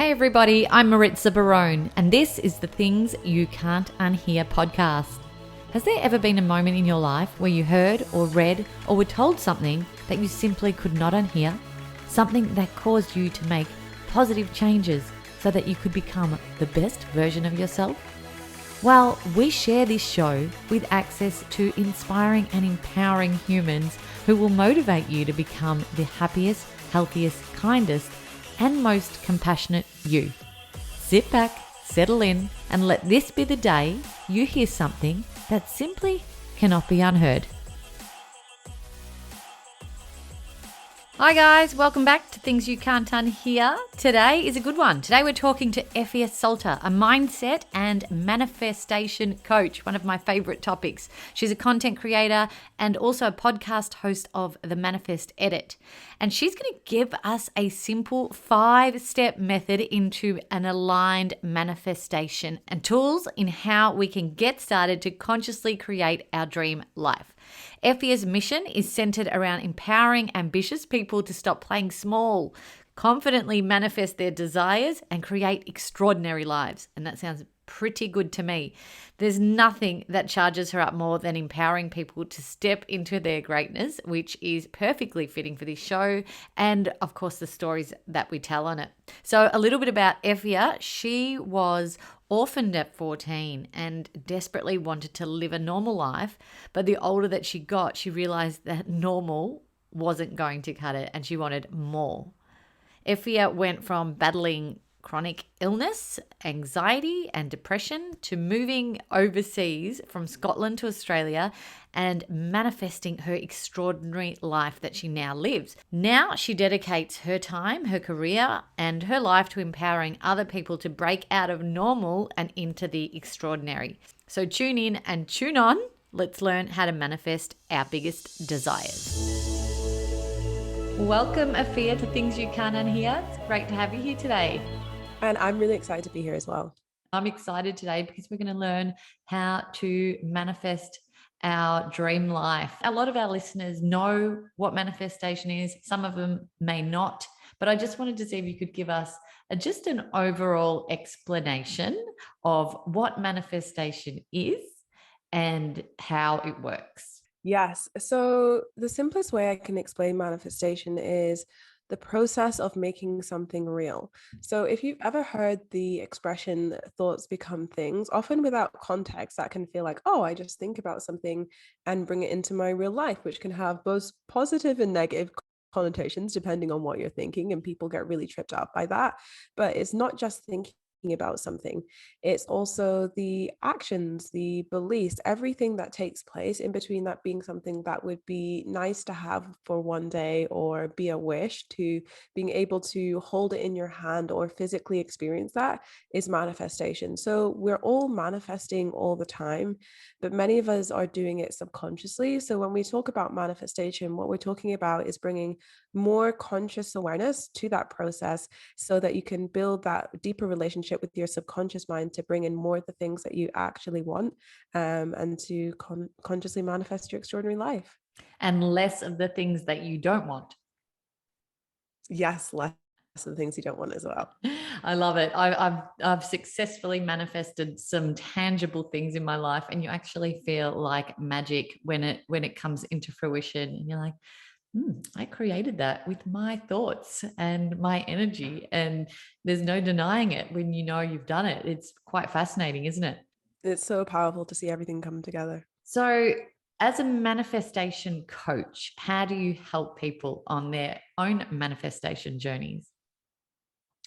Hey everybody, I'm Maritza Barone, and this is the Things You Can't Unhear podcast. Has there ever been a moment in your life where you heard or read or were told something that you simply could not unhear? Something that caused you to make positive changes so that you could become the best version of yourself? Well, we share this show with access to inspiring and empowering humans who will motivate you to become the happiest, healthiest, kindest, and most compassionate you. Sit back, settle in, and let this be the day you hear something that simply cannot be unheard. Hi guys, welcome back to Things You Can't Unhear. Today is a good one. Today we're talking to Efia Sulter, a mindset and manifestation coach, one of my favorite topics. She's a content creator and also a podcast host of The Manifest Edit. And she's going to give us a simple 5-step method into an aligned manifestation and tools in how we can get started to consciously create our dream life. Efia's mission is centered around empowering ambitious people to stop playing small, confidently manifest their desires, and create extraordinary lives. And that sounds pretty good to me. There's nothing that charges her up more than empowering people to step into their greatness, which is perfectly fitting for this show and, of course, the stories that we tell on it. So a little bit about Efia. She was orphaned at 14 and desperately wanted to live a normal life. But the older that she got, she realized that normal wasn't going to cut it and she wanted more. Efia went from battling chronic illness, anxiety, and depression to moving overseas from Scotland to Australia and manifesting her extraordinary life that she now lives. Now she dedicates her time, her career, and her life to empowering other people to break out of normal and into the extraordinary. So tune in and tune on. Let's learn how to manifest our biggest desires. Welcome, Efia, to Things You Can't Unhear. It's great to have you here today. And I'm really excited to be here as well. I'm excited today because we're going to learn how to manifest our dream life. A lot of our listeners know what manifestation is. Some of them may not, but I just wanted to see if you could give us just an overall explanation of what manifestation is and how it works. Yes. So the simplest way I can explain manifestation is the process of making something real. So if you've ever heard the expression thoughts become things, often without context, that can feel like, oh, I just think about something and bring it into my real life, which can have both positive and negative connotations depending on what you're thinking, and people get really tripped up by that. But it's not just thinking about something, it's also the actions, the beliefs, everything that takes place in between that being something that would be nice to have for one day or be a wish to being able to hold it in your hand or physically experience that is manifestation. So we're all manifesting all the time, but many of us are doing it subconsciously. So when we talk about manifestation, what we're talking about is bringing more conscious awareness to that process so that you can build that deeper relationship with your subconscious mind to bring in more of the things that you actually want, and to consciously manifest your extraordinary life. And less of the things that you don't want. Yes, less of the things you don't want as well. I love it. I've successfully manifested some tangible things in my life, and you actually feel like magic when it comes into fruition, and you're like, I created that with my thoughts and my energy, and there's no denying it when you know you've done it. It's quite fascinating, isn't it? It's so powerful to see everything come together. So, as a manifestation coach, how do you help people on their own manifestation journeys?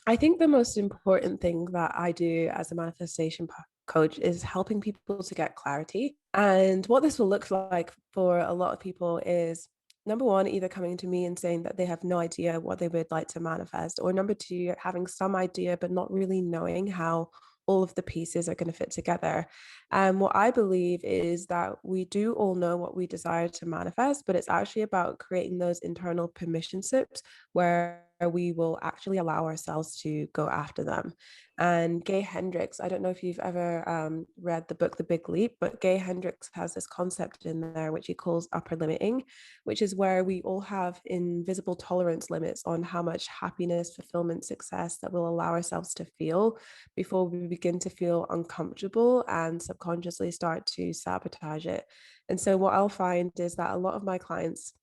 I think the most important thing that I do as a manifestation coach is helping people to get clarity. And what this will look like for a lot of people is, number one, either coming to me and saying that they have no idea what they would like to manifest, or number two, having some idea but not really knowing how all of the pieces are going to fit together. And what I believe is that we do all know what we desire to manifest, but it's actually about creating those internal permission slips where we will actually allow ourselves to go after them. And Gay Hendricks, I don't know if you've ever read the book The Big Leap, but Gay Hendricks has this concept in there which he calls upper limiting, which is where we all have invisible tolerance limits on how much happiness, fulfillment, success that we'll allow ourselves to feel before we begin to feel uncomfortable and subconsciously start to sabotage it. And so what I'll find is that a lot of my clients,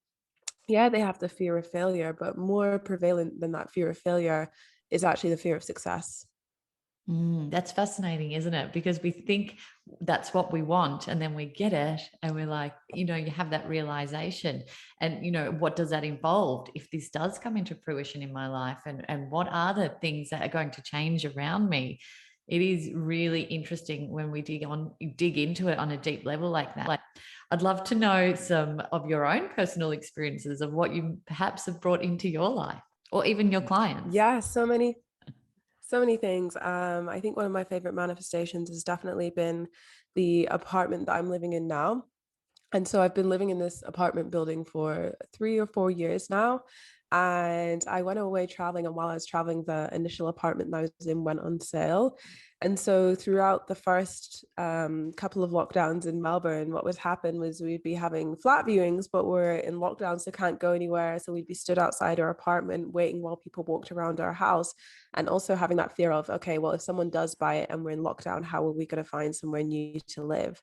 yeah, they have the fear of failure, but more prevalent than that fear of failure is actually the fear of success. That's fascinating, isn't it? Because we think that's what we want, and then we get it, and we're like, you have that realization. And, what does that involve if this does come into fruition in my life? And what are the things that are going to change around me? It is really interesting when we dig into it on a deep level like that. Like, I'd love to know some of your own personal experiences of what you perhaps have brought into your life or even your clients. Yeah, so many things. I think one of my favorite manifestations has definitely been the apartment that I'm living in now. And so I've been living in this apartment building for 3 or 4 years now. And I went away traveling, and while I was traveling, the initial apartment that I was in went on sale. And so throughout the first couple of lockdowns in Melbourne, what would happen was we'd be having flat viewings, but we're in lockdown, so can't go anywhere. So we'd be stood outside our apartment waiting while people walked around our house, and also having that fear of, okay, well, if someone does buy it and we're in lockdown, how are we going to find somewhere new to live?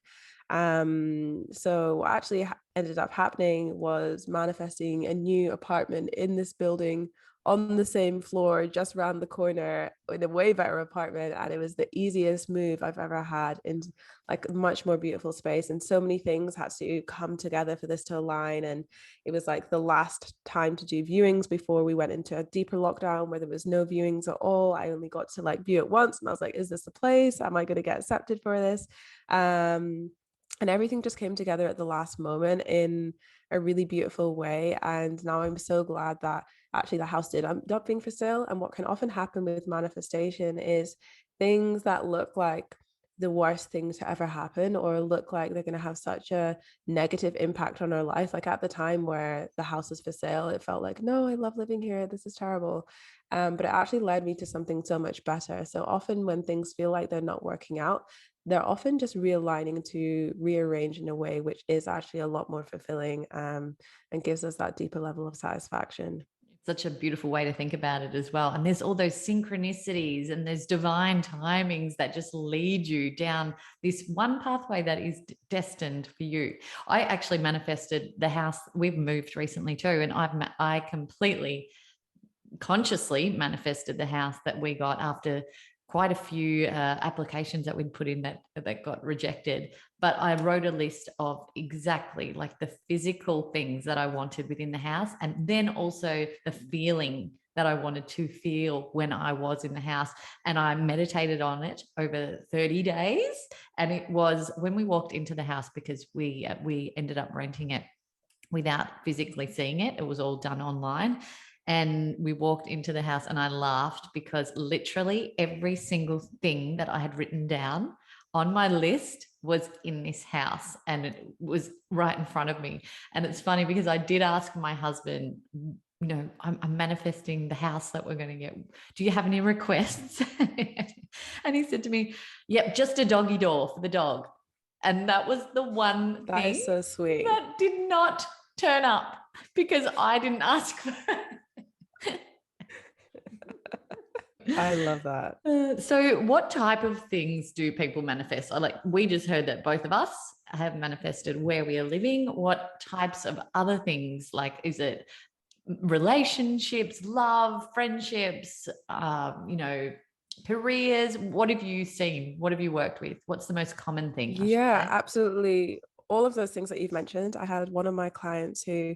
So what actually ended up happening was manifesting a new apartment in this building on the same floor, just around the corner, in a way better apartment. And it was the easiest move I've ever had in like a much more beautiful space. And so many things had to come together for this to align. And it was like the last time to do viewings before we went into a deeper lockdown where there was no viewings at all. I only got to like view it once, and I was like, is this the place? Am I going to get accepted for this? And everything just came together at the last moment in a really beautiful way. And now I'm so glad that actually the house did end up being for sale. And what can often happen with manifestation is things that look like the worst thing to ever happen, or look like they're going to have such a negative impact on our life. Like at the time where the house was for sale, it felt like, no, I love living here, this is terrible. But it actually led me to something so much better. So often when things feel like they're not working out, they're often just realigning to rearrange in a way which is actually a lot more fulfilling, and gives us that deeper level of satisfaction. Such a beautiful way to think about it as well. And there's all those synchronicities and there's divine timings that just lead you down this one pathway that is destined for you. I actually manifested the house. We've moved recently too, and I completely consciously manifested the house that we got after quite a few applications that we'd put in that got rejected. But I wrote a list of exactly like the physical things that I wanted within the house, and then also the feeling that I wanted to feel when I was in the house. And I meditated on it over 30 days. And it was when we walked into the house, because we ended up renting it without physically seeing it. It was all done online. And we walked into the house and I laughed because literally every single thing that I had written down on my list was in this house, and it was right in front of me. And it's funny because I did ask my husband, I'm manifesting the house that we're going to get. Do you have any requests? And he said to me, yep, just a doggy door for the dog. And that was the one That thing is so sweet. that did not turn up because I didn't ask for it. I love that. So what type of things do people manifest? We just heard that both of us have manifested where we are living. What types of other things, is it relationships, love, friendships, careers? What have you seen? What have you worked with? What's the most common thing? Yeah, absolutely. All of those things that you've mentioned. I had one of my clients who,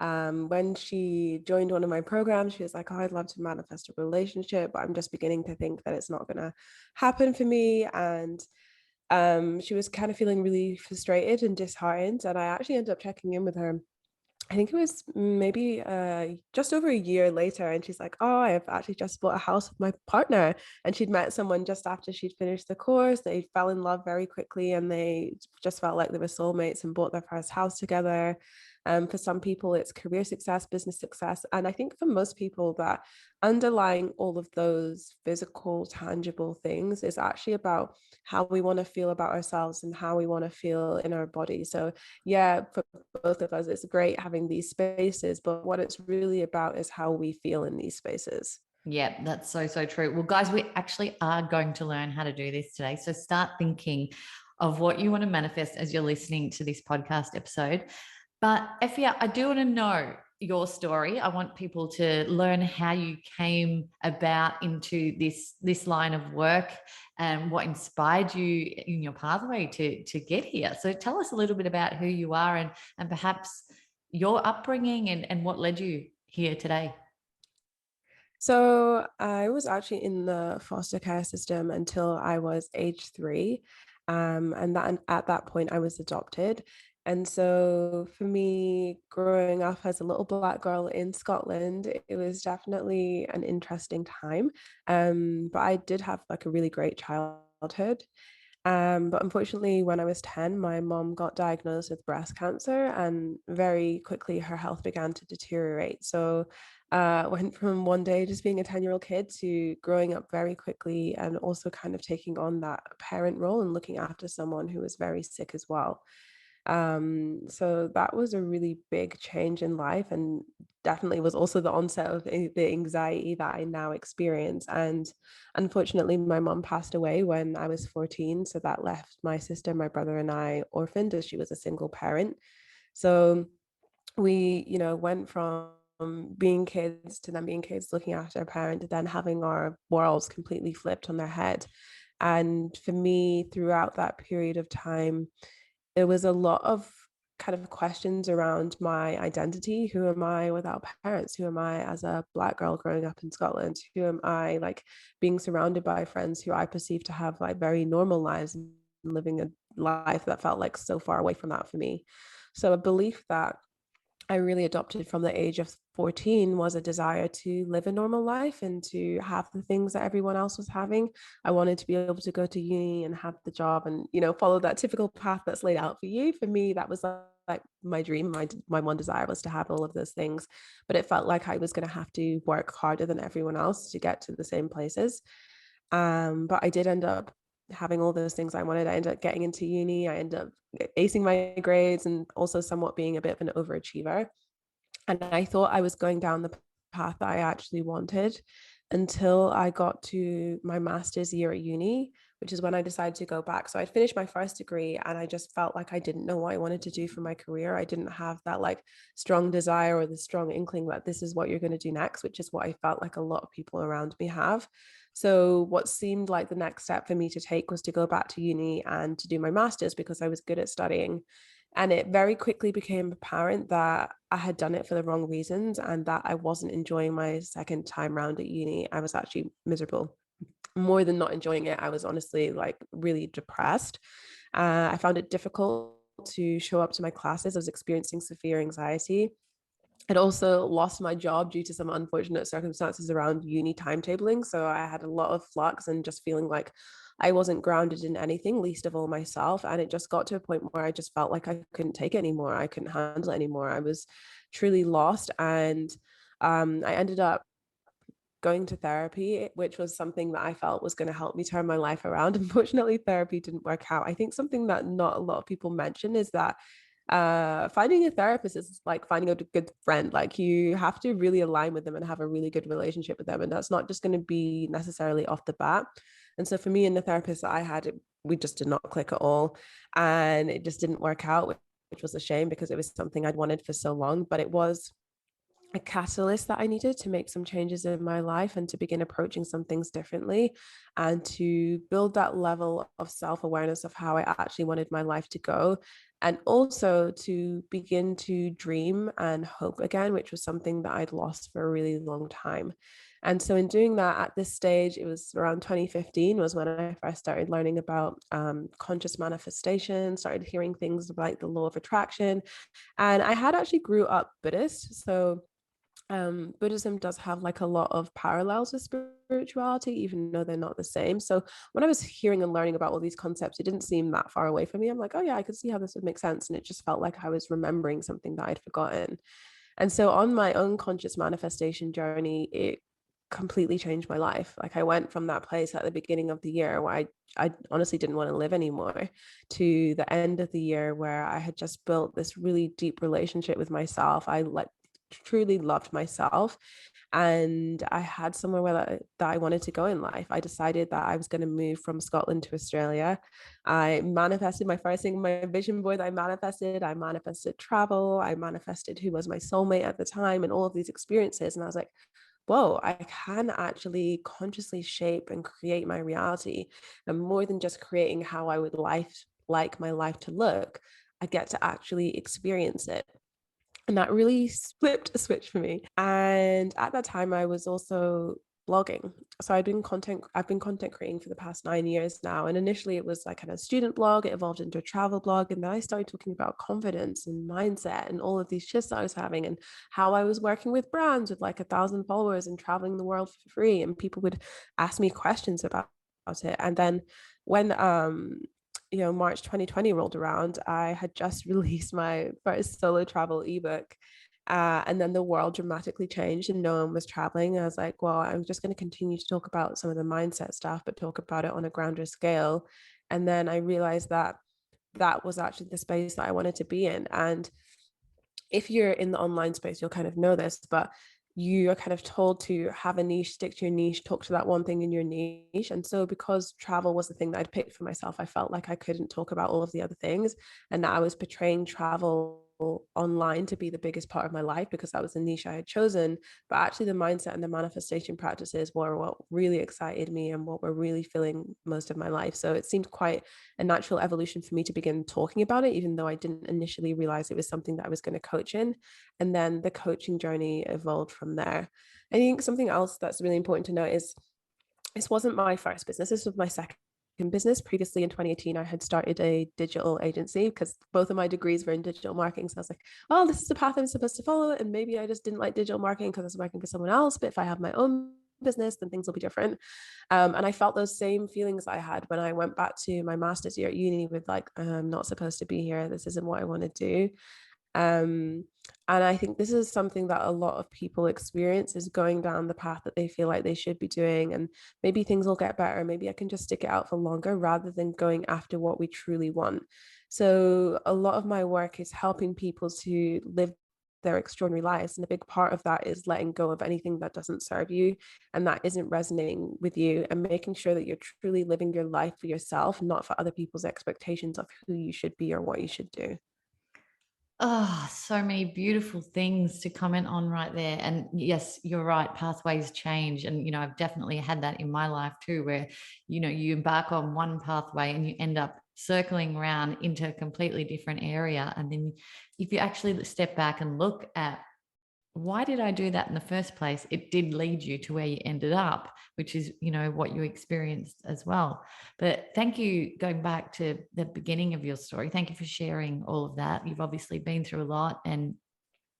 when she joined one of my programs, she was like, oh, I'd love to manifest a relationship, but I'm just beginning to think that it's not going to happen for me. And she was kind of feeling really frustrated and disheartened. And I actually ended up checking in with her. I think it was maybe just over a year later. And she's like, oh, I've actually just bought a house with my partner. And she'd met someone just after she'd finished the course. They fell in love very quickly, and they just felt like they were soulmates and bought their first house together. For some people, it's career success, business success. And I think for most people, that underlying all of those physical, tangible things is actually about how we want to feel about ourselves and how we want to feel in our body. So, yeah, for both of us, it's great having these spaces, but what it's really about is how we feel in these spaces. Yeah, that's so, so true. Well, guys, we actually are going to learn how to do this today. So start thinking of what you want to manifest as you're listening to this podcast episode. But Efia, I do want to know your story. I want people to learn how you came about into this line of work and what inspired you in your pathway to get here. So tell us a little bit about who you are and perhaps your upbringing and what led you here today. So I was actually in the foster care system until I was age 3. And at that point I was adopted. And so for me, growing up as a little Black girl in Scotland, it was definitely an interesting time. But I did have like a really great childhood. But unfortunately, when I was 10, my mom got diagnosed with breast cancer, and very quickly her health began to deteriorate. So went from one day just being a 10-year-old kid to growing up very quickly and also kind of taking on that parent role and looking after someone who was very sick as well. So that was a really big change in life, and definitely was also the onset of the anxiety that I now experience. And unfortunately, my mom passed away when I was 14. So that left my sister, my brother, and I orphaned, as she was a single parent. So we, went from being kids to then being kids looking after a parent to then having our worlds completely flipped on their head. And for me, throughout that period of time, there was a lot of kind of questions around my identity. Who am I without parents? Who am I as a Black girl growing up in Scotland? Who am I, like, being surrounded by friends who I perceive to have like very normal lives and living a life that felt like so far away from that for me. So a belief that I really adopted from the age of 14 was a desire to live a normal life and to have the things that everyone else was having. I wanted to be able to go to uni and have the job and, follow that typical path that's laid out for you. For me, that was like my dream. My one desire was to have all of those things, but it felt like I was going to have to work harder than everyone else to get to the same places. But I did end up having all those things I wanted. I ended up getting into uni. I ended up acing my grades and also somewhat being a bit of an overachiever. And I thought I was going down the path that I actually wanted until I got to my master's year at uni, which is when I decided to go back. So I finished my first degree and I just felt like I didn't know what I wanted to do for my career. I didn't have that like strong desire or the strong inkling that this is what you're going to do next, which is what I felt like a lot of people around me have. So what seemed like the next step for me to take was to go back to uni and to do my master's because I was good at studying. And it very quickly became apparent that I had done it for the wrong reasons and that I wasn't enjoying my second time round at uni. I was actually miserable. More than not enjoying it, I was honestly like really depressed. I found it difficult to show up to my classes. I was experiencing severe anxiety. I'd also lost my job due to some unfortunate circumstances around uni timetabling. So I had a lot of flux and just feeling like I wasn't grounded in anything, least of all myself. And it just got to a point where I just felt like I couldn't take it anymore. I couldn't handle it anymore. I was truly lost. And I ended up going to therapy, which was something that I felt was going to help me turn my life around. Unfortunately, therapy didn't work out. I think something that not a lot of people mention is that finding a therapist is like finding a good friend. Like you have to really align with them and have a really good relationship with them, and that's not just going to be necessarily off the bat. And so for me and the therapist that I had, we just did not click at all, and it just didn't work out, which was a shame because it was something I'd wanted for so long. But it was a catalyst that I needed to make some changes in my life and to begin approaching some things differently and to build that level of self-awareness of how I actually wanted my life to go, and also to begin to dream and hope again, which was something that I'd lost for a really long time. And so in doing that, at this stage, it was around 2015 was when I first started learning about conscious manifestation, started hearing things like the law of attraction. And I had actually grew up Buddhist. So Buddhism does have like a lot of parallels with spirituality, even though they're not the same. So when I was hearing and learning about all these concepts, it didn't seem that far away from me. I'm like, oh yeah, I could see how this would make sense. And it just felt like I was remembering something that I'd forgotten. And so on my own conscious manifestation journey, it completely changed my life. Like I went from that place at the beginning of the year where I honestly didn't want to live anymore to the end of the year where I had just built this really deep relationship with myself. I like truly loved myself, and I had somewhere where that I wanted to go in life. I decided that I was going to move from Scotland to Australia. I manifested my first thing, my vision board. I manifested travel. I manifested who was my soulmate at the time and all of these experiences. And I was like, whoa, I can actually consciously shape and create my reality. And more than just creating how I would like my life to look, I get to actually experience it. And that really flipped a switch for me. And at that time, I was also blogging. So I've been content creating for the past 9 years now. And initially it was like kind of student blog, it evolved into a travel blog. And then I started talking about confidence and mindset and all of these shifts I was having and how I was working with brands with like 1,000 followers and traveling the world for free. And people would ask me questions about it. And then when March 2020 rolled around, I had just released my first solo travel ebook. And then the world dramatically changed and no one was traveling. I was like, well, I'm just going to continue to talk about some of the mindset stuff, but talk about it on a grander scale. And then I realized that that was actually the space that I wanted to be in. And if you're in the online space, you'll kind of know this, but you are kind of told to have a niche, stick to your niche, talk to that one thing in your niche. And so because travel was the thing that I'd picked for myself, I felt like I couldn't talk about all of the other things. And I was portraying travel online to be the biggest part of my life because that was the niche I had chosen. But actually the mindset and the manifestation practices were what really excited me and what were really filling most of my life. So it seemed quite a natural evolution for me to begin talking about it, even though I didn't initially realize it was something that I was going to coach in. And then the coaching journey evolved from there. I think something else that's really important to note is this wasn't my first business. This was my second business. Previously in 2018, I had started a digital agency because both of my degrees were in digital marketing. So I was like, oh, this is the path I'm supposed to follow. And maybe I just didn't like digital marketing because I was working for someone else. But if I have my own business, then things will be different. And I felt those same feelings I had when I went back to my master's year at uni with like, I'm not supposed to be here. This isn't what I want to do. Um, and I think this is something that a lot of people experience, is going down the path that they feel like they should be doing. And maybe things will get better. Maybe I can just stick it out for longer rather than going after what we truly want. So a lot of my work is helping people to live their extraordinary lives. And a big part of that is letting go of anything that doesn't serve you and that isn't resonating with you, and making sure that you're truly living your life for yourself, not for other people's expectations of who you should be or what you should do. Oh, so many beautiful things to comment on right there. And yes, you're right. Pathways change. And, I've definitely had that in my life too, where, you embark on one pathway and you end up circling around into a completely different area. And then if you actually step back and look at, why did I do that in the first place? It did lead you to where you ended up, which is, what you experienced as well. But thank you, going back to the beginning of your story. Thank you for sharing all of that. You've obviously been through a lot and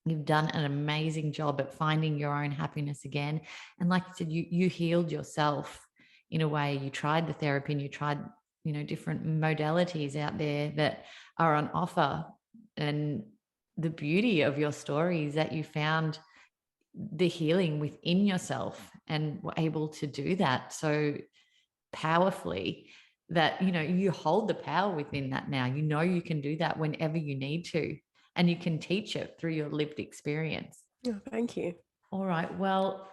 you've done an amazing job at finding your own happiness again. And like you said, you healed yourself in a way. You tried the therapy and you tried, different modalities out there that are on offer. And the beauty of your story is that you found the healing within yourself and were able to do that so powerfully that you hold the power within that now. You can do that whenever you need to, and you can teach it through your lived experience. Oh, thank you. All right, well,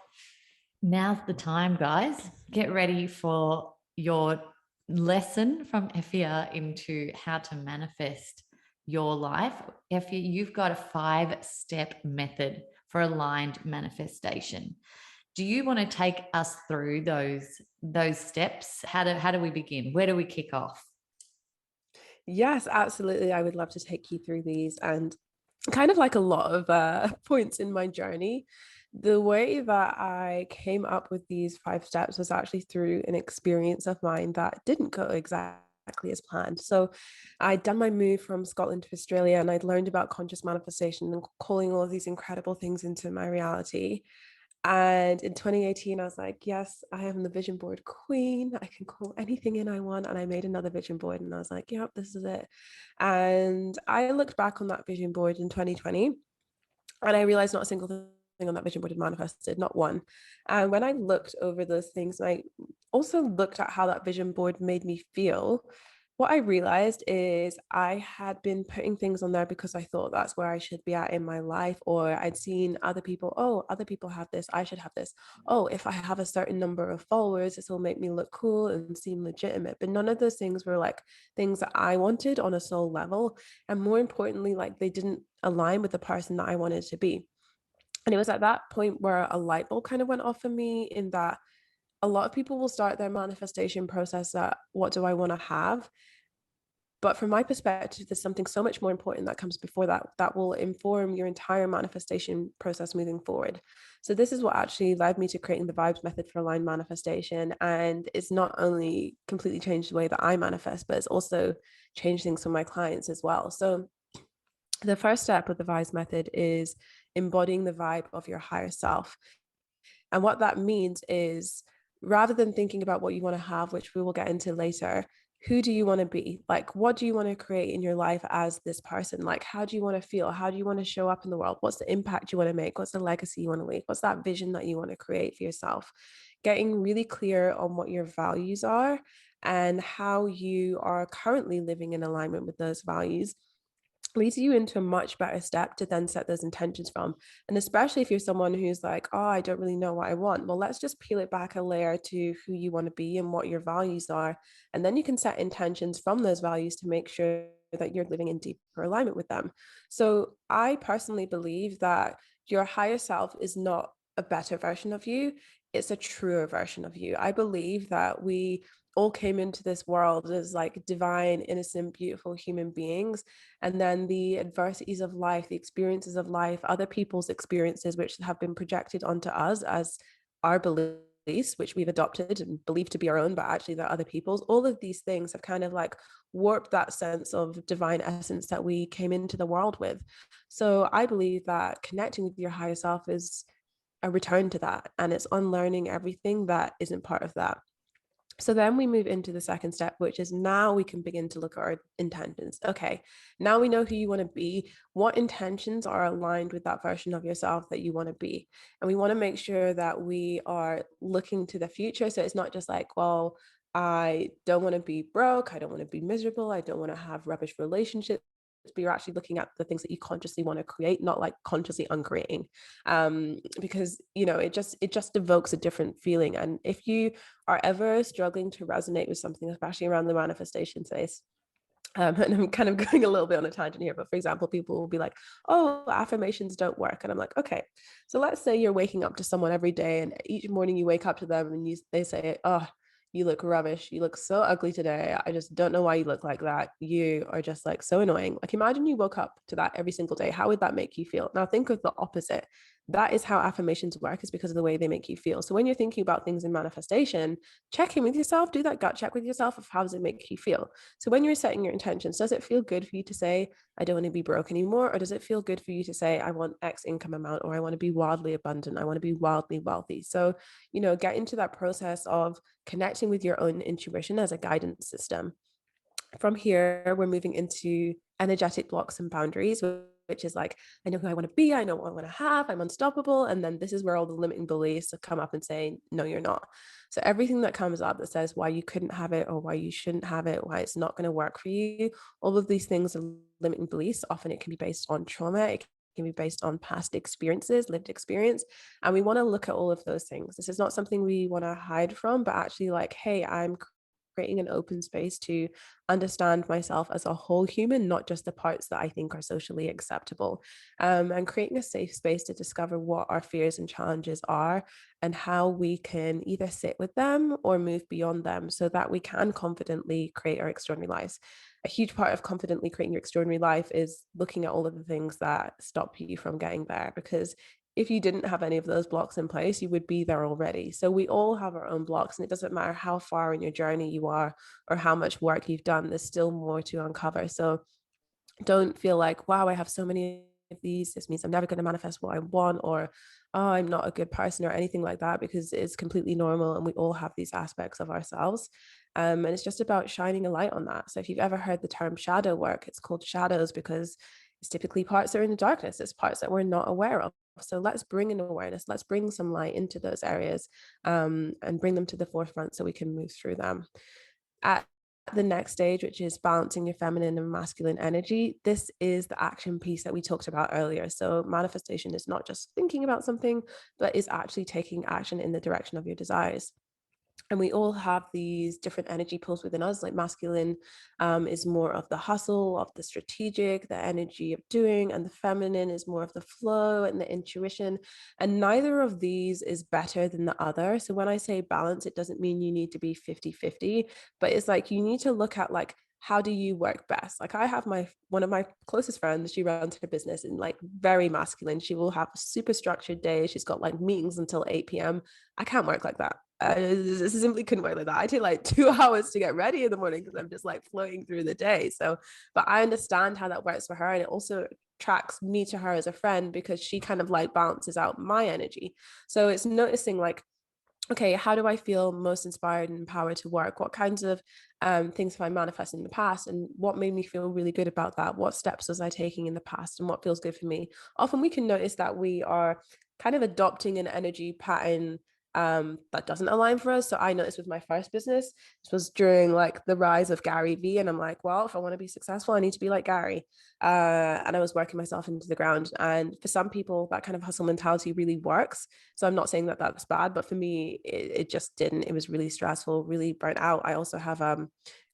now's the time, guys. Get ready for your lesson from Efia into how to manifest your life. Efia, you've got a 5-step method for aligned manifestation. Do you want to take us through those steps? How do we begin? Where do we kick off? Yes, absolutely. I would love to take you through these. And kind of like a lot of points in my journey, the way that I came up with these 5 steps was actually through an experience of mine that didn't go exactly exactly as planned. So I'd done my move from Scotland to Australia, and I'd learned about conscious manifestation and calling all of these incredible things into my reality. And in 2018, I was like, yes, I am the vision board queen. I can call anything in I want. And I made another vision board and I was like, yep, this is it. And I looked back on that vision board in 2020 and I realized not a single thing on that vision board had manifested, not one. And when I looked over those things, and I also looked at how that vision board made me feel, what I realized is I had been putting things on there because I thought that's where I should be at in my life, or I'd seen other people, oh, other people have this, I should have this. Oh, if I have a certain number of followers, this will make me look cool and seem legitimate. But none of those things were like things that I wanted on a soul level. And more importantly, like they didn't align with the person that I wanted to be. And it was at that point where a light bulb kind of went off for me, in that a lot of people will start their manifestation process at what do I want to have? But from my perspective, there's something so much more important that comes before that, that will inform your entire manifestation process moving forward. So this is what actually led me to creating the vibes method for aligned manifestation. And it's not only completely changed the way that I manifest, but it's also changed things for my clients as well. So the first step with the vibes method is embodying the vibe of your higher self. And what that means is, rather than thinking about what you want to have, which we will get into later, who do you want to be? Like, what do you want to create in your life as this person? Like, how do you want to feel? How do you want to show up in the world? What's the impact you want to make? What's the legacy you want to leave? What's that vision that you want to create for yourself? Getting really clear on what your values are and how you are currently living in alignment with those values leads you into a much better step to then set those intentions from. And especially if you're someone who's like, oh, I don't really know what I want. Well, let's just peel it back a layer to who you want to be and what your values are. And then you can set intentions from those values to make sure that you're living in deeper alignment with them. So I personally believe that your higher self is not a better version of you, it's a truer version of you. I believe that we all came into this world as like divine, innocent, beautiful human beings. And then the adversities of life, the experiences of life, other people's experiences, which have been projected onto us as our beliefs, which we've adopted and believed to be our own, but actually they're other people's. All of these things have kind of like warped that sense of divine essence that we came into the world with. So I believe that connecting with your higher self is a return to that. And it's unlearning everything that isn't part of that. So then we move into the second step, which is now we can begin to look at our intentions. Okay, now we know who you want to be. What intentions are aligned with that version of yourself that you want to be? And we want to make sure that we are looking to the future. So it's not just like, well, I don't want to be broke. I don't want to be miserable. I don't want to have rubbish relationships. But you're actually looking at the things that you consciously want to create, not like consciously uncreating, because it just evokes a different feeling. And if you are ever struggling to resonate with something, especially around the manifestation space, and I'm kind of going a little bit on a tangent here, but for example, people will be like, oh, affirmations don't work. And I'm like, okay, so let's say you're waking up to someone every day and each morning you wake up to them and they say, oh, you look rubbish. You look so ugly today. I just don't know why you look like that. You are just like so annoying. Like imagine you woke up to that every single day. How would that make you feel? Now think of the opposite. That is how affirmations work, is because of the way they make you feel. So when you're thinking about things in manifestation, check in with yourself, do that gut check with yourself of how does it make you feel. So when you're setting your intentions, does it feel good for you to say, I don't want to be broke anymore? Or does it feel good for you to say, I want X income amount, or I want to be wildly abundant, I want to be wildly wealthy? So, get into that process of connecting with your own intuition as a guidance system. From here, we're moving into energetic blocks and boundaries, which is like, I know who I want to be, I know what I want to have, I'm unstoppable. And then this is where all the limiting beliefs come up and say, no, you're not. So everything that comes up that says why you couldn't have it or why you shouldn't have it, why it's not going to work for you, all of these things are limiting beliefs. Often it can be based on trauma, it can be based on past experiences, lived experience. And we want to look at all of those things. This is not something we want to hide from, but actually like, hey, I'm creating an open space to understand myself as a whole human, not just the parts that I think are socially acceptable, and creating a safe space to discover what our fears and challenges are and how we can either sit with them or move beyond them so that we can confidently create our extraordinary lives. A huge part of confidently creating your extraordinary life is looking at all of the things that stop you from getting there, because if you didn't have any of those blocks in place, you would be there already. So we all have our own blocks, and it doesn't matter how far in your journey you are or how much work you've done, there's still more to uncover. So don't feel like, wow, I have so many of these, this means I'm never going to manifest what I want, or oh, I'm not a good person or anything like that, because it's completely normal and we all have these aspects of ourselves. And it's just about shining a light on that. So if you've ever heard the term shadow work, it's called shadows because it's typically parts that are in the darkness. It's parts that we're not aware of. So let's bring in awareness. Let's bring some light into those areas, and bring them to the forefront so we can move through them. At the next stage, which is balancing your feminine and masculine energy, this is the action piece that we talked about earlier. So manifestation is not just thinking about something, but is actually taking action in the direction of your desires. And we all have these different energy pools within us. Like masculine is more of the hustle, of the strategic, the energy of doing, and the feminine is more of the flow and the intuition. And neither of these is better than the other. So when I say balance, it doesn't mean you need to be 50-50, but it's like you need to look at like, how do you work best? Like I have one of my closest friends, she runs her business and like very masculine. She will have a super structured day. She's got like meetings until 8 p.m. I can't work like that. I simply couldn't work like that. I take like 2 hours to get ready in the morning because I'm just like floating through the day. So, but I understand how that works for her. And it also attracts me to her as a friend because she kind of like balances out my energy. So it's noticing like, okay, how do I feel most inspired and empowered to work? What kinds of things have I manifested in the past? And what made me feel really good about that? What steps was I taking in the past and what feels good for me? Often we can notice that we are kind of adopting an energy pattern that doesn't align for us. So I noticed with my first business, this was during like the rise of Gary Vee. And I'm like, well, if I want to be successful, I need to be like Gary. And I was working myself into the ground. And for some people, that kind of hustle mentality really works. So I'm not saying that that's bad, but for me, it just didn't. It was really stressful, really burnt out. I also have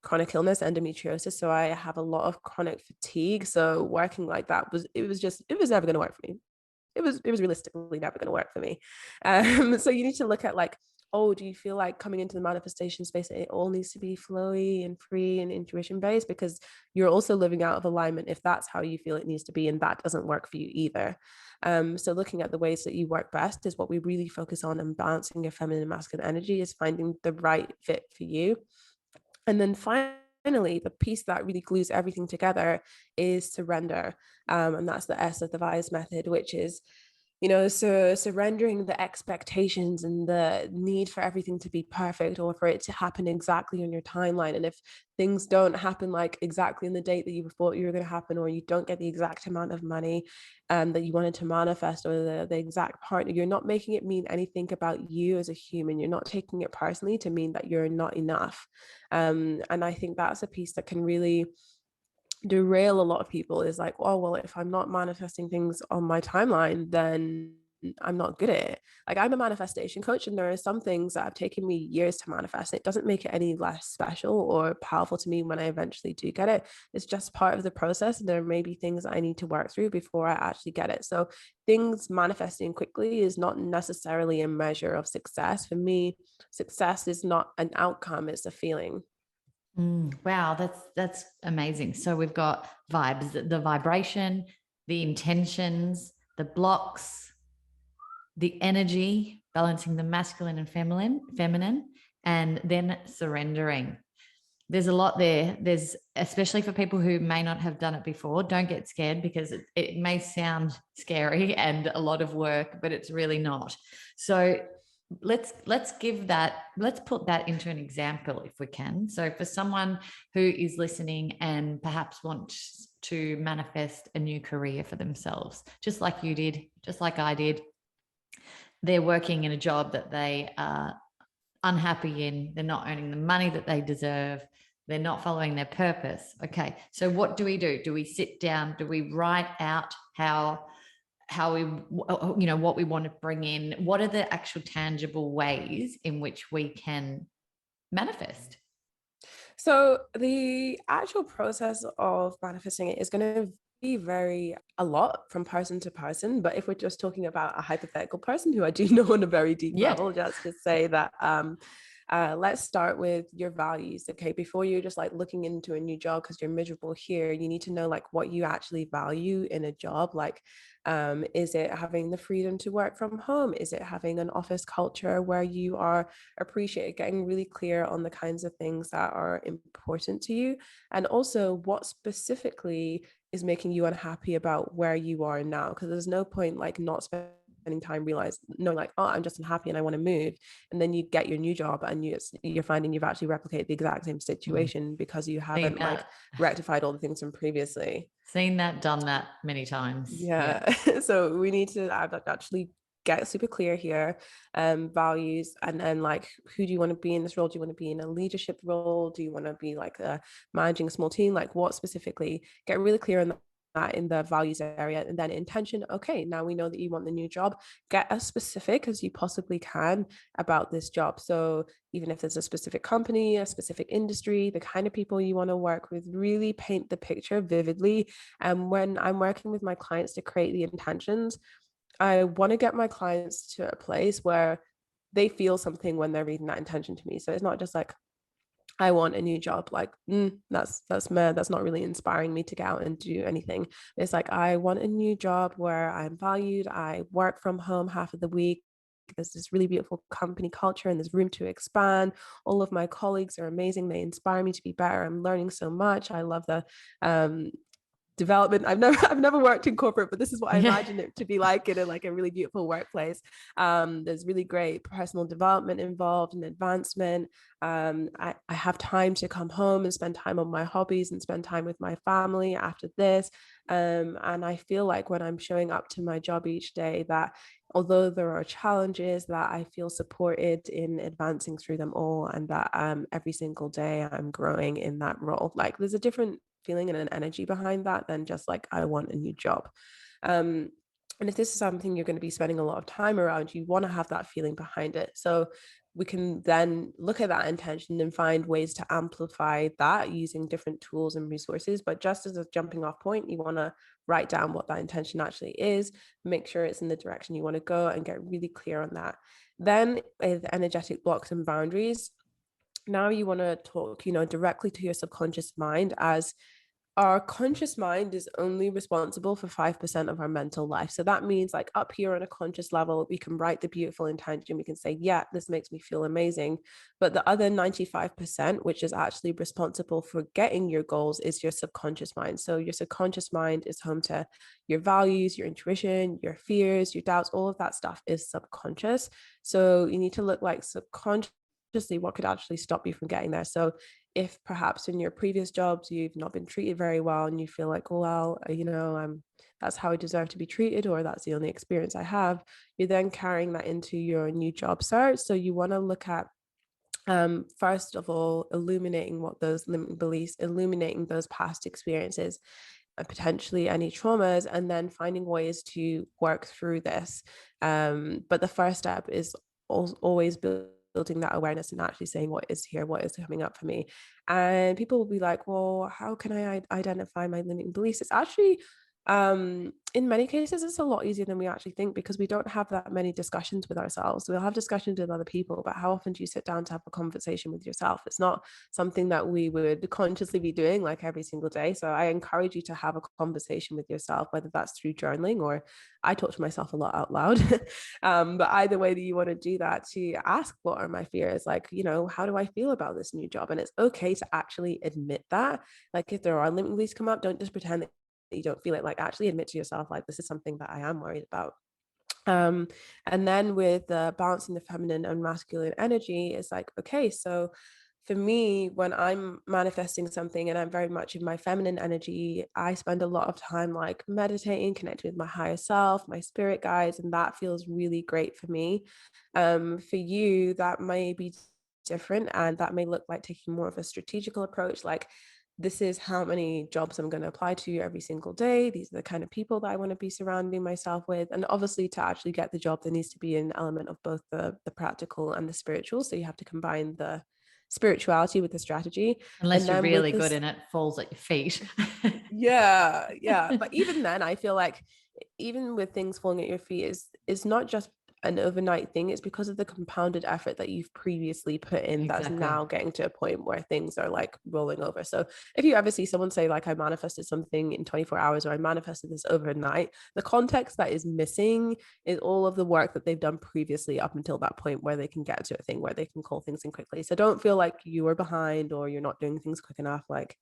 chronic illness, endometriosis. So I have a lot of chronic fatigue. So working like that it was never going to work for me. It was realistically never going to work for me. So you need to look at like, oh, do you feel like coming into the manifestation space, it all needs to be flowy and free and intuition based, because you're also living out of alignment if that's how you feel it needs to be, and that doesn't work for you either. So looking at the ways that you work best is what we really focus on, and balancing your feminine and masculine energy is finding the right fit for you. And then finally, the piece that really glues everything together is surrender. And that's the S of the VICE method, which is, so surrendering the expectations and the need for everything to be perfect or for it to happen exactly on your timeline. And if things don't happen like exactly in the date that you thought you were going to happen, or you don't get the exact amount of money that you wanted to manifest, or the exact partner, you're not making it mean anything about you as a human. You're not taking it personally to mean that you're not enough. And I think that's a piece that can really derail a lot of people, is like, oh, well, if I'm not manifesting things on my timeline, then I'm not good at it. Like I'm a manifestation coach, and there are some things that have taken me years to manifest. It doesn't make it any less special or powerful to me when I eventually do get it. It's just part of the process. And there may be things I need to work through before I actually get it. So things manifesting quickly is not necessarily a measure of success. For me, success is not an outcome, it's a feeling. Wow, that's amazing. So we've got vibes, the vibration, the intentions, the blocks, the energy, balancing the masculine and feminine, and then surrendering. There's a lot there. There's, especially for people who may not have done it before, don't get scared, because it may sound scary and a lot of work, but it's really not. So let's put that into an example if we can. So for someone who is listening and perhaps wants to manifest a new career for themselves, just like you did, just like I did, they're working in a job that they are unhappy in, they're not earning the money that they deserve, they're not following their purpose. Okay, so what do? Do we sit down? Do we write out how we, what we want to bring in? What are the actual tangible ways in which we can manifest? So the actual process of manifesting it is going to be a lot from person to person. But if we're just talking about a hypothetical person who I do know on a very deep Yeah. level, let's just say that Let's start with your values. Okay, before you're just like looking into a new job because you're miserable here, you need to know like what you actually value in a job. Like, is it having the freedom to work from home? Is it having an office culture where you are appreciated? Getting really clear on the kinds of things that are important to you, and also what specifically is making you unhappy about where you are now. Because there's no point like not spending time knowing like, oh, I'm just unhappy and I want to move, and then you get your new job and you're finding you've actually replicated the exact same situation because you haven't like rectified all the things from previously. Seen that, done that many times. Yeah. So we need to actually get super clear here, values, and then like, who do you want to be in this role? Do you want to be in a leadership role? Do you want to be like managing a small team? Like, what specifically? Get really clear on that in the values area. And then intention. Okay, now we know that you want the new job. Get as specific as you possibly can about this job. So even if there's a specific company, a specific industry, the kind of people you want to work with, really paint the picture vividly. And when I'm working with my clients to create the intentions, I want to get my clients to a place where they feel something when they're reading that intention to me. So it's not just like, I want a new job. Like, that's meh. That's not really inspiring me to get out and do anything. It's like, I want a new job where I'm valued. I work from home half of the week. There's this really beautiful company culture and there's room to expand. All of my colleagues are amazing. They inspire me to be better. I'm learning so much. I love the development. I've never worked in corporate, but this is what I imagine it to be like in a really beautiful workplace. There's really great personal development involved and advancement. I have time to come home and spend time on my hobbies and spend time with my family after this. And I feel like when I'm showing up to my job each day, that although there are challenges, that I feel supported in advancing through them all, and that every single day I'm growing in that role. Like, there's a different feeling and an energy behind that than just like, I want a new job. And if this is something you're going to be spending a lot of time around, you want to have that feeling behind it. So we can then look at that intention and find ways to amplify that using different tools and resources. But just as a jumping off point, you want to write down what that intention actually is, make sure it's in the direction you want to go, and get really clear on that. Then with energetic blocks and boundaries, now you want to talk, directly to your subconscious mind, as our conscious mind is only responsible for 5% of our mental life. So that means like up here on a conscious level, we can write the beautiful intention. We can say, yeah, this makes me feel amazing. But the other 95%, which is actually responsible for getting your goals, is your subconscious mind. So your subconscious mind is home to your values, your intuition, your fears, your doubts. All of that stuff is subconscious. So you need to look like subconsciously what could actually stop you from getting there. So if perhaps in your previous jobs you've not been treated very well and you feel like, oh, well, that's how I deserve to be treated, or that's the only experience I have, you're then carrying that into your new job search. So you want to look at, first of all, illuminating what those limiting beliefs, illuminating those past experiences and potentially any traumas, and then finding ways to work through this. But the first step is always building that awareness and actually saying, what is here, what is coming up for me. And people will be like, well, how can I identify my limiting beliefs? It's actually, in many cases, it's a lot easier than we actually think, because we don't have that many discussions with ourselves. We'll have discussions with other people, but how often do you sit down to have a conversation with yourself? It's not something that we would consciously be doing like every single day. So I encourage you to have a conversation with yourself, whether that's through journaling, or I talk to myself a lot out loud. But either way that you want to do that, to ask, what are my fears? Like, how do I feel about this new job? And it's okay to actually admit that. Like, if there are limiting beliefs come up, don't just pretend that you don't feel it. Like, actually admit to yourself, like, this is something that I am worried about. And then with balancing the feminine and masculine energy, it's like, okay, so for me, when I'm manifesting something and I'm very much in my feminine energy, I spend a lot of time like meditating, connecting with my higher self, my spirit guides, and that feels really great for me. For you, that may be different, and that may look like taking more of a strategical approach, like, this is how many jobs I'm going to apply to every single day. These are the kind of people that I want to be surrounding myself with. And obviously, to actually get the job, there needs to be an element of both the practical and the spiritual. So you have to combine the spirituality with the strategy. Unless and you're then really good in it, falls at your feet. yeah. But even then, I feel like even with things falling at your feet, is not just an overnight thing. It's because of the compounded effort that you've previously put in that's Exactly. now getting to a point where things are like rolling over. So if you ever see someone say like, I manifested something in 24 hours, or I manifested this overnight, the context that is missing is all of the work that they've done previously up until that point where they can get to a thing where they can call things in quickly. So don't feel like you are behind or you're not doing things quick enough. Like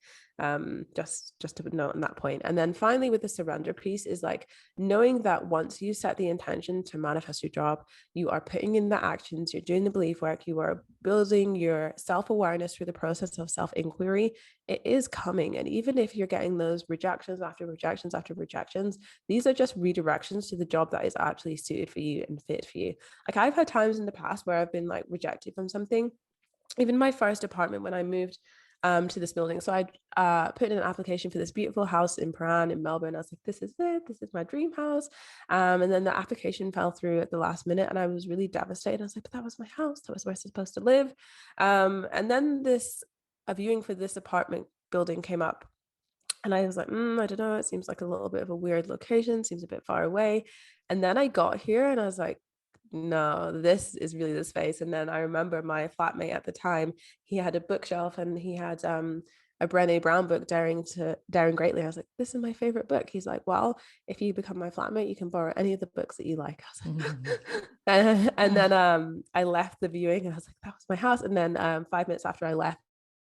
just to note on that point. And then finally with the surrender piece is like knowing that once you set the intention to manifest your job, you are putting in the actions, you're doing the belief work, you are building your self-awareness through the process of self-inquiry, it is coming. And even if you're getting those rejections after rejections after rejections, these are just redirections to the job that is actually suited for you and fit for you. Like I've had times in the past where I've been like rejected from something. Even my first apartment when I moved to this building. So I put in an application for this beautiful house in Paran in Melbourne. I was like, this is it. This is my dream house. And then the application fell through at the last minute and I was really devastated. I was like, but that was my house. That was where I was supposed to live. And then a viewing for this apartment building came up. And I was like, I don't know. It seems like a little bit of a weird location, seems a bit far away. And then I got here and I was like, no, this is really the space. And then I remember my flatmate at the time, he had a bookshelf and he had a Brené Brown book, Daring Greatly. I was like, this is my favorite book. He's like, well, if you become my flatmate, you can borrow any of the books that you like. I was like, and then I left the viewing and I was like, that was my house. And then 5 minutes after I left,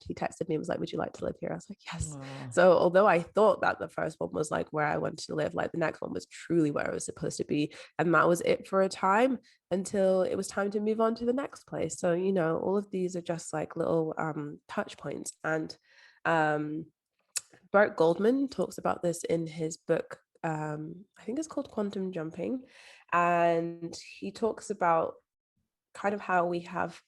he texted me and was like, would you like to live here? I was like, yes. Oh. So although I thought that the first one was like where I wanted to live, like the next one was truly where I was supposed to be. And that was it for a time until it was time to move on to the next place. So, all of these are just like little touch points. And Bert Goldman talks about this in his book. I think it's called Quantum Jumping. And he talks about kind of how we have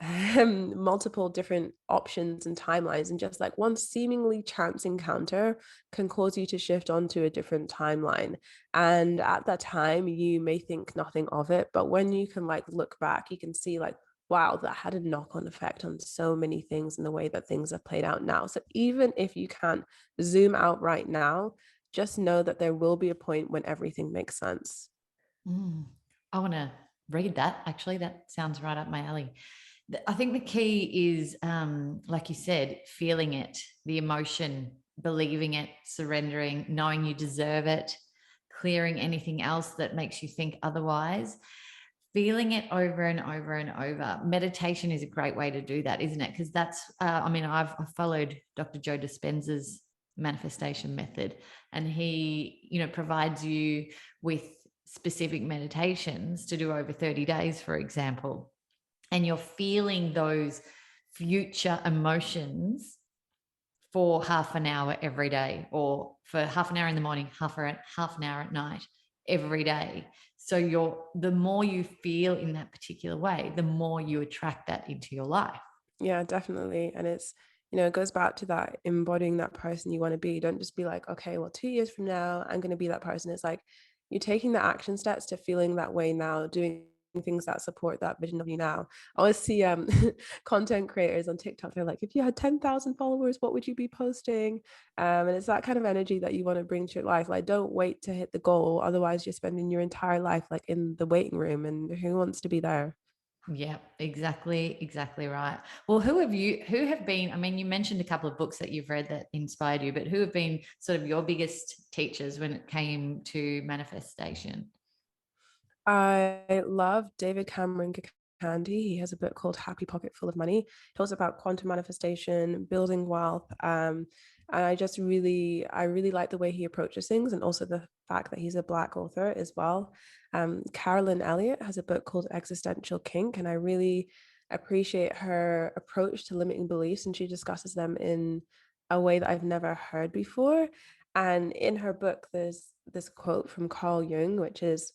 multiple different options and timelines, and just like one seemingly chance encounter can cause you to shift onto a different timeline. And at that time you may think nothing of it, but when you can like look back, you can see like, wow, that had a knock-on effect on so many things in the way that things have played out now. So even if you can't zoom out right now, just know that there will be a point when everything makes sense. I want to read that. Actually, that sounds right up my alley. I think the key is, like you said, feeling it, the emotion, believing it, surrendering, knowing you deserve it, clearing anything else that makes you think otherwise, feeling it over and over and over. Meditation is a great way to do that, isn't it? Because that's, I've followed Dr. Joe Dispenza's manifestation method, and he, provides you with specific meditations to do over 30 days, for example. And you're feeling those future emotions for half an hour every day, or for half an hour in the morning, half an hour at night, every day. So the more you feel in that particular way, the more you attract that into your life. Yeah, definitely. And it's, it goes back to that embodying that person you want to be. Don't just be like, okay, well, 2 years from now, I'm going to be that person. It's like you're taking the action steps to feeling that way now, doing things that support that vision of you now. I always see content creators on TikTok. They're like, if you had 10,000 followers, what would you be posting? And it's that kind of energy that you want to bring to your life. Like, don't wait to hit the goal. Otherwise, you're spending your entire life like in the waiting room, and who wants to be there? Yeah, exactly right. Well, who have been, you mentioned a couple of books that you've read that inspired you, but who have been sort of your biggest teachers when it came to manifestation? I love David Cameron Candy. He has a book called Happy Pocket Full of Money. It talks about quantum manifestation, building wealth. And I really like the way he approaches things, and also the fact that he's a Black author as well. Carolyn Elliott has a book called Existential Kink, and I really appreciate her approach to limiting beliefs, and she discusses them in a way that I've never heard before. And in her book, there's this quote from Carl Jung, which is,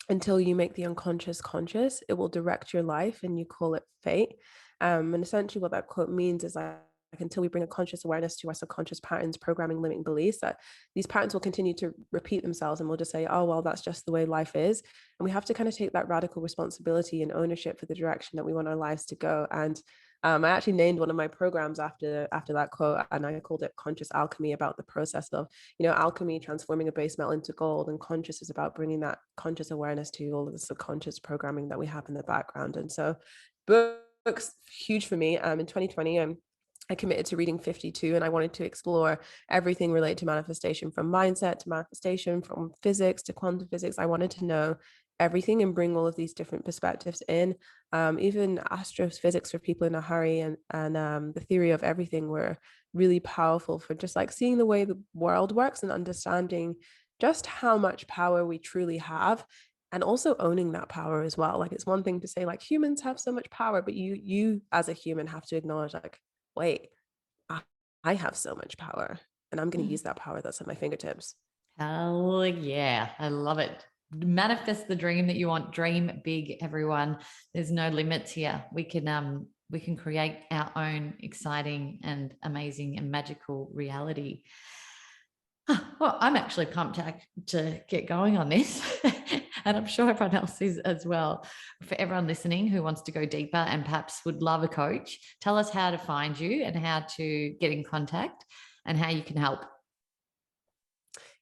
until you make the unconscious conscious, it will direct your life, and you call it fate. And essentially what that quote means is like until we bring a conscious awareness to our subconscious patterns, programming, limiting beliefs, that these patterns will continue to repeat themselves, and we'll just say, oh, well, that's just the way life is. And we have to kind of take that radical responsibility and ownership for the direction that we want our lives to go. And I actually named one of my programs after that quote, and I called it Conscious Alchemy, about the process of, alchemy, transforming a base metal into gold, and conscious is about bringing that conscious awareness to all of the subconscious programming that we have in the background. And so books, huge for me. In 2020, I committed to reading 52, and I wanted to explore everything related to manifestation, from mindset to manifestation, from physics to quantum physics. I wanted to know everything and bring all of these different perspectives in. Even astrophysics for people in a hurry, and the theory of everything were really powerful for just like seeing the way the world works and understanding just how much power we truly have, and also owning that power as well. Like, it's one thing to say like humans have so much power, but you as a human have to acknowledge like, wait, I have so much power, and I'm going to use that power that's at my fingertips. Hell yeah. I love it. Manifest the dream that you want. Dream big, everyone. There's no limits here. We can create our own exciting and amazing and magical reality. Well, I'm actually pumped to get going on this. And I'm sure everyone else is as well. For everyone listening who wants to go deeper and perhaps would love a coach, tell us how to find you and how to get in contact and how you can help.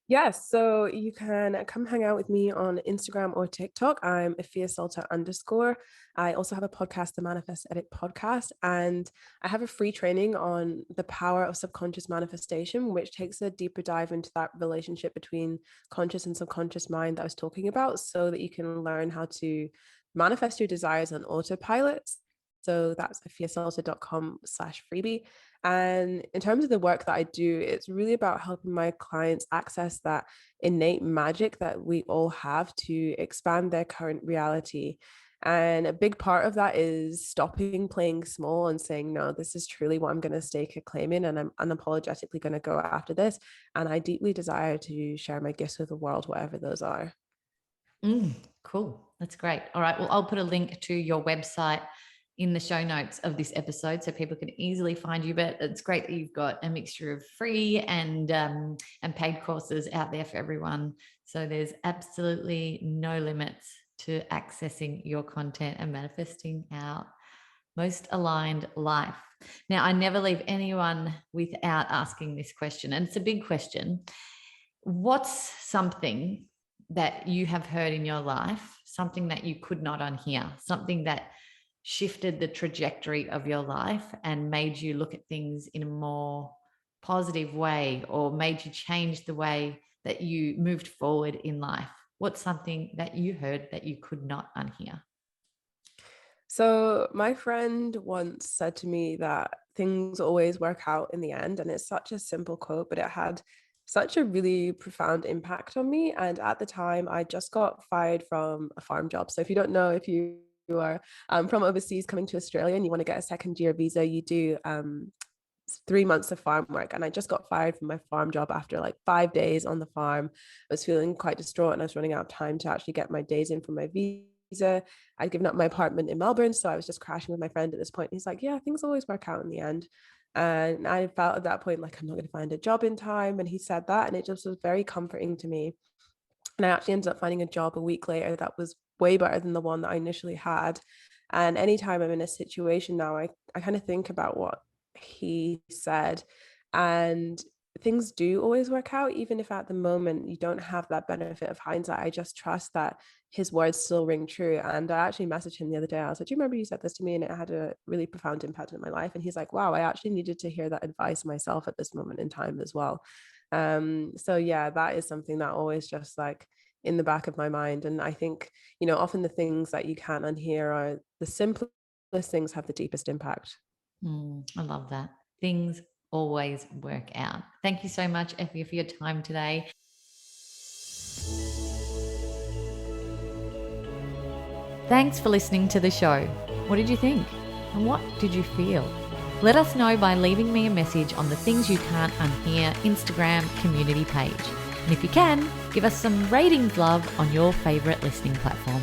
Yes, so you can come hang out with me on Instagram or TikTok. I'm Efia Sulter _. I also have a podcast, the Manifest Edit podcast, and I have a free training on the power of subconscious manifestation, which takes a deeper dive into that relationship between conscious and subconscious mind that I was talking about, so that you can learn how to manifest your desires on autopilot. So that's efiasulter.com/freebie. And in terms of the work that I do, it's really about helping my clients access that innate magic that we all have to expand their current reality. And a big part of that is stopping playing small and saying, no, this is truly what I'm going to stake a claim in, and I'm unapologetically going to go after this. And I deeply desire to share my gifts with the world, whatever those are. Cool. That's great. All right. Well, I'll put a link to your website in the show notes of this episode so people can easily find you. But it's great that you've got a mixture of free and paid courses out there for everyone. So there's absolutely no limits to accessing your content and manifesting our most aligned life. Now, I never leave anyone without asking this question, and it's a big question. What's something that you have heard in your life, something that you could not unhear, something that shifted the trajectory of your life and made you look at things in a more positive way, or made you change the way that you moved forward in life? What's something that you heard that you could not unhear? So my friend once said to me that things always work out in the end. And it's such a simple quote, but it had such a really profound impact on me. And at the time, I just got fired from a farm job. So if you don't know, if you are from overseas coming to Australia and you want to get a second year visa, you do 3 months of farm work. And I just got fired from my farm job after like 5 days on the farm. I was feeling quite distraught, and I was running out of time to actually get my days in for my visa. I'd given up my apartment in Melbourne, so I was just crashing with my friend at this point. He's like, yeah, things always work out in the end. And I felt at that point like I'm not going to find a job in time. And he said that, and it just was very comforting to me. And I actually ended up finding a job a week later that was way better than the one that I initially had. And anytime I'm in a situation now, I kind of think about what he said, and things do always work out, even if at the moment you don't have that benefit of hindsight. I just trust that his words still ring true. And I actually messaged him the other day. I was like, do you remember you said this to me? And it had a really profound impact on my life. And he's like, wow, I actually needed to hear that advice myself at this moment in time as well. So yeah, that is something that always just like in the back of my mind. And I think, often the things that you can't unhear are the simplest things have the deepest impact. I love that. Things always work out. Thank you so much, Efia, for your time today. Thanks for listening to the show. What did you think? And what did you feel? Let us know by leaving me a message on the Things You Can't Unhear Instagram community page. And if you can, give us some ratings love on your favorite listening platform.